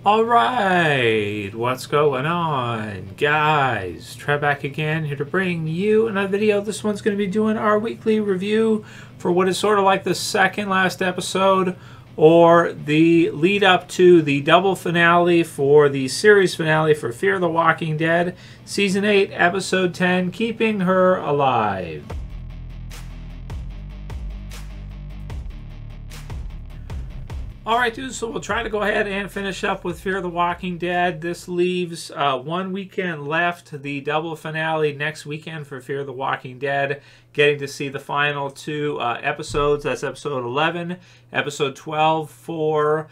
All right, what's going on, guys? Trev back again, here to bring you another video. This one's going to be doing our weekly review for what is sort of like the second last episode, or the lead up to the double finale for the series finale for Fear the Walking Dead, Season 8, Episode 10, Keeping Her Alive. Alright, dudes, so we'll try to go ahead and finish up with Fear the Walking Dead. This leaves one weekend left, the double finale next weekend for Fear the Walking Dead. Getting to see the final two episodes. That's episode 11, episode 12 for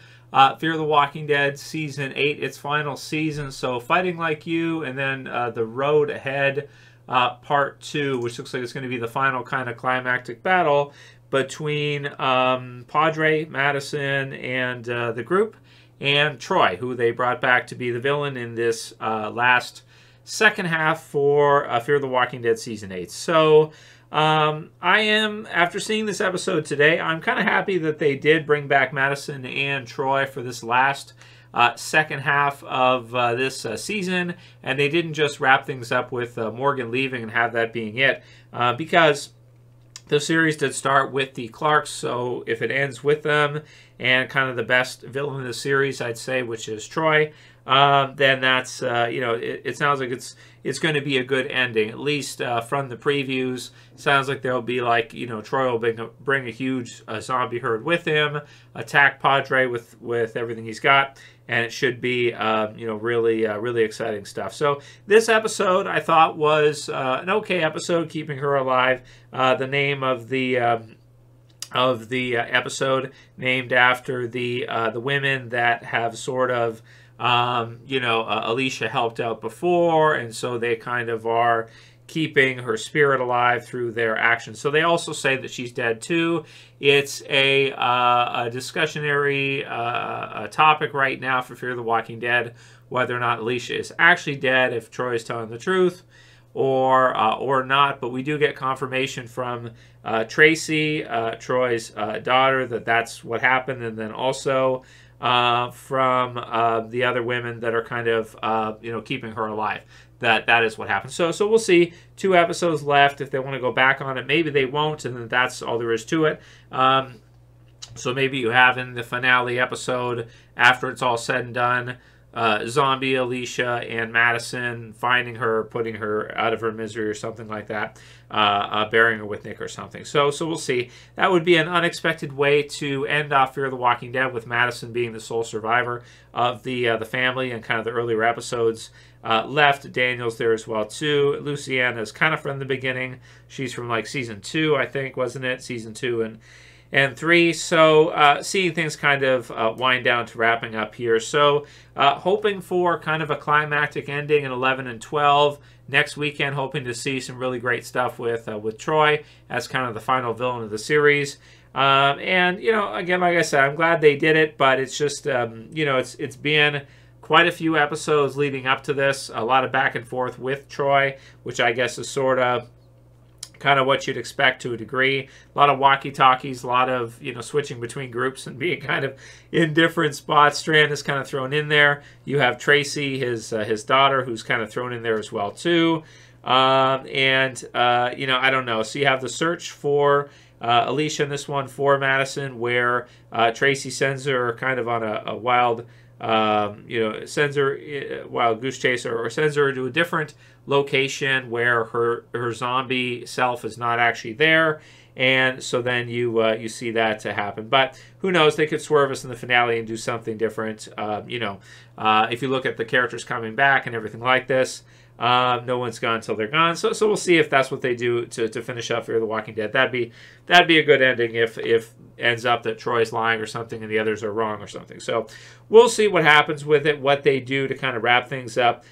Fear the Walking Dead Season 8, its final season. So Fighting Like You, and then The Road Ahead Part 2, which looks like it's going to be the final kind of climactic battle between Padre, Madison, and the group, and Troy, who they brought back to be the villain in this last second half for Fear the Walking Dead Season 8. So I am, after seeing this episode today, I'm kind of happy that they did bring back Madison and Troy for this last second half of this season, and they didn't just wrap things up with Morgan leaving and have that being it, because the series did start with the Clarks, so if it ends with them and kind of the best villain in the series, I'd say, which is Troy, then that's, it sounds like it's going to be a good ending, at least from the previews. Sounds like there'll be like, Troy will bring a huge zombie herd with him, attack Padre with everything he's got, and it should be, really exciting stuff. So this episode, I thought, was an okay episode, Keeping Her Alive. The name of the episode named after the women that have sort of, Alicia helped out before, and so they kind of are keeping her spirit alive through their actions. So they also say that she's dead too. It's a discussionary topic right now for Fear the Walking Dead, whether or not Alicia is actually dead, if Troy is telling the truth, or not. But we do get confirmation from Tracy, Troy's daughter, that that's what happened, and then also from the other women that are kind of keeping her alive. That is what happened. So we'll see. 2 episodes left. If they want to go back on it, maybe they won't, and then that's all there is to it. So maybe you have in the finale episode, after it's all said and done, Zombie, Alicia, and Madison finding her, putting her out of her misery or something like that, burying her with Nick or something. So we'll see. That would be an unexpected way to end off Fear the Walking Dead, with Madison being the sole survivor of the family and kind of the earlier episodes left. Daniel's there as well too. Luciana's kind of from the beginning. She's from like season 2, I think, wasn't it? Season 2 and 3. So seeing things kind of wind down to wrapping up here. So hoping for kind of a climactic ending in 11 and 12 next weekend. Hoping to see some really great stuff with Troy as kind of the final villain of the series. And again, like I said, I'm glad they did it, but it's just it's been quite a few episodes leading up to this. A lot of back and forth with Troy, which I guess is sort of kind of what you'd expect to a degree. A lot of walkie-talkies, a lot of switching between groups and being kind of in different spots. Strand is kind of thrown in there. You have Tracy, his daughter, who's kind of thrown in there as well too. I don't know. So you have the search for Alicia in this one for Madison, where Tracy sends her kind of on a wild sends her wild goose chase, or sends her to a different location where her zombie self is not actually there, and so then you see that to happen. But who knows? They could swerve us in the finale and do something different. If you look at the characters coming back and everything like this, no one's gone until they're gone. So we'll see if that's what they do to finish up Fear the Walking Dead. That'd be a good ending if ends up that Troy's lying or something and the others are wrong or something. So we'll see what happens with it, what they do to kind of wrap things up.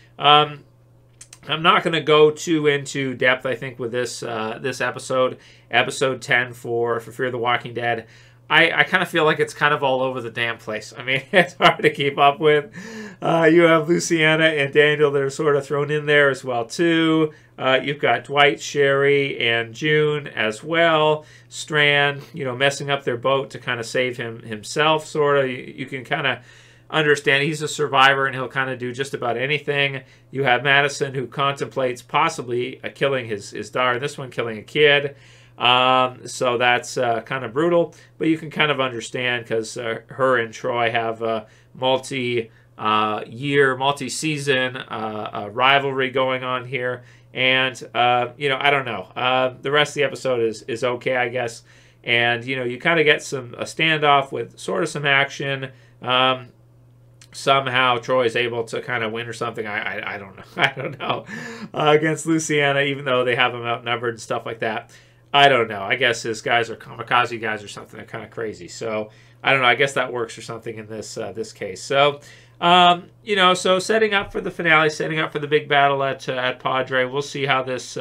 I'm not going to go too into depth, I think, with this episode 10 for Fear the Walking Dead. I kind of feel like it's kind of all over the damn place. I mean, it's hard to keep up with. You have Luciana and Daniel that are sort of thrown in there as well, too. You've got Dwight, Sherry, and June as well. Strand, messing up their boat to kind of save himself, sort of. You can kind of understand he's a survivor and he'll kind of do just about anything. You have Madison, who contemplates possibly killing his daughter. This one killing a kid. So that's kind of brutal, but you can kind of understand because her and Troy have a multi-season rivalry going on here. And, I don't know. The rest of the episode is okay, I guess. And, you kind of get a standoff with sort of some action. Somehow Troy's able to kind of win or something. I don't know. I don't know. Against Louisiana, even though they have him outnumbered and stuff like that. I don't know. I guess his guys are kamikaze guys or something. They're kind of crazy. So, I don't know. I guess that works or something in this case. So, so setting up for the finale, setting up for the big battle at Padre. We'll see how this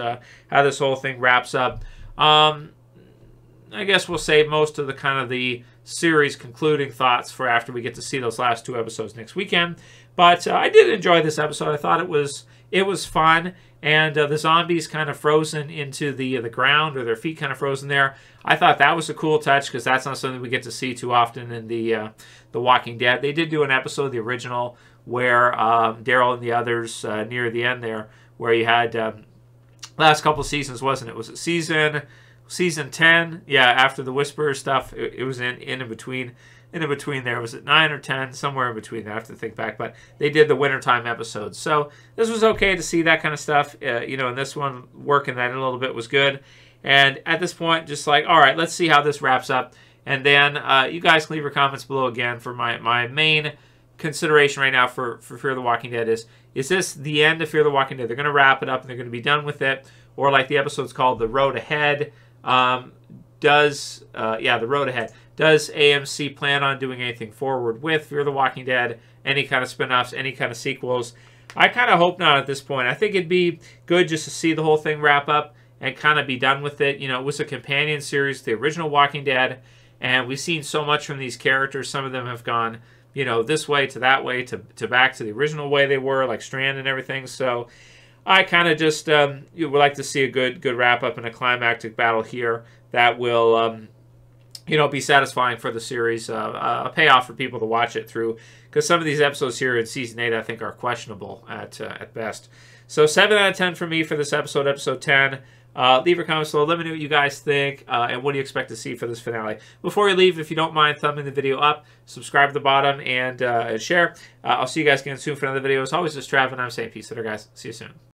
whole thing wraps up. I guess we'll save most of the series concluding thoughts for after we get to see those last 2 episodes next weekend. But I did enjoy this episode. I thought it was fun, and the zombies kind of frozen into the ground, or their feet kind of frozen there. I thought that was a cool touch because that's not something we get to see too often in the Walking Dead. They did do an episode, the original, where Daryl and the others near the end there, where you had last couple of seasons, wasn't it? Was it season 10? Yeah, after the Whisperer stuff, it was in between. In between there, was it 9 or 10? Somewhere in between there, I have to think back. But they did the wintertime episodes. So this was okay to see that kind of stuff. And this one, working that in a little bit was good. And at this point, just like, all right, let's see how this wraps up. And then you guys can leave your comments below again for my main consideration right now for Fear the Walking Dead is this the end of Fear the Walking Dead? They're going to wrap it up and they're going to be done with it. Or like the episode's called The Road Ahead. The Road Ahead. Does AMC plan on doing anything forward with Fear the Walking Dead? Any kind of spin-offs? Any kind of sequels? I kind of hope not at this point. I think it'd be good just to see the whole thing wrap up and kind of be done with it. It was a companion series, the original Walking Dead, and we've seen so much from these characters. Some of them have gone, this way to that way to back to the original way they were, like Strand and everything. So I kind of just would like to see a good wrap-up and a climactic battle here that will be satisfying for the series, a payoff for people to watch it through, because some of these episodes here in Season 8, I think, are questionable at best. So 7 out of 10 for me for this episode 10. Leave your comments below. Let me know what you guys think, and what do you expect to see for this finale. Before you leave, if you don't mind thumbing the video up, subscribe at the bottom, and share. I'll see you guys again soon for another video. As always, this is Trev, and I'm saying peace later, guys. See you soon.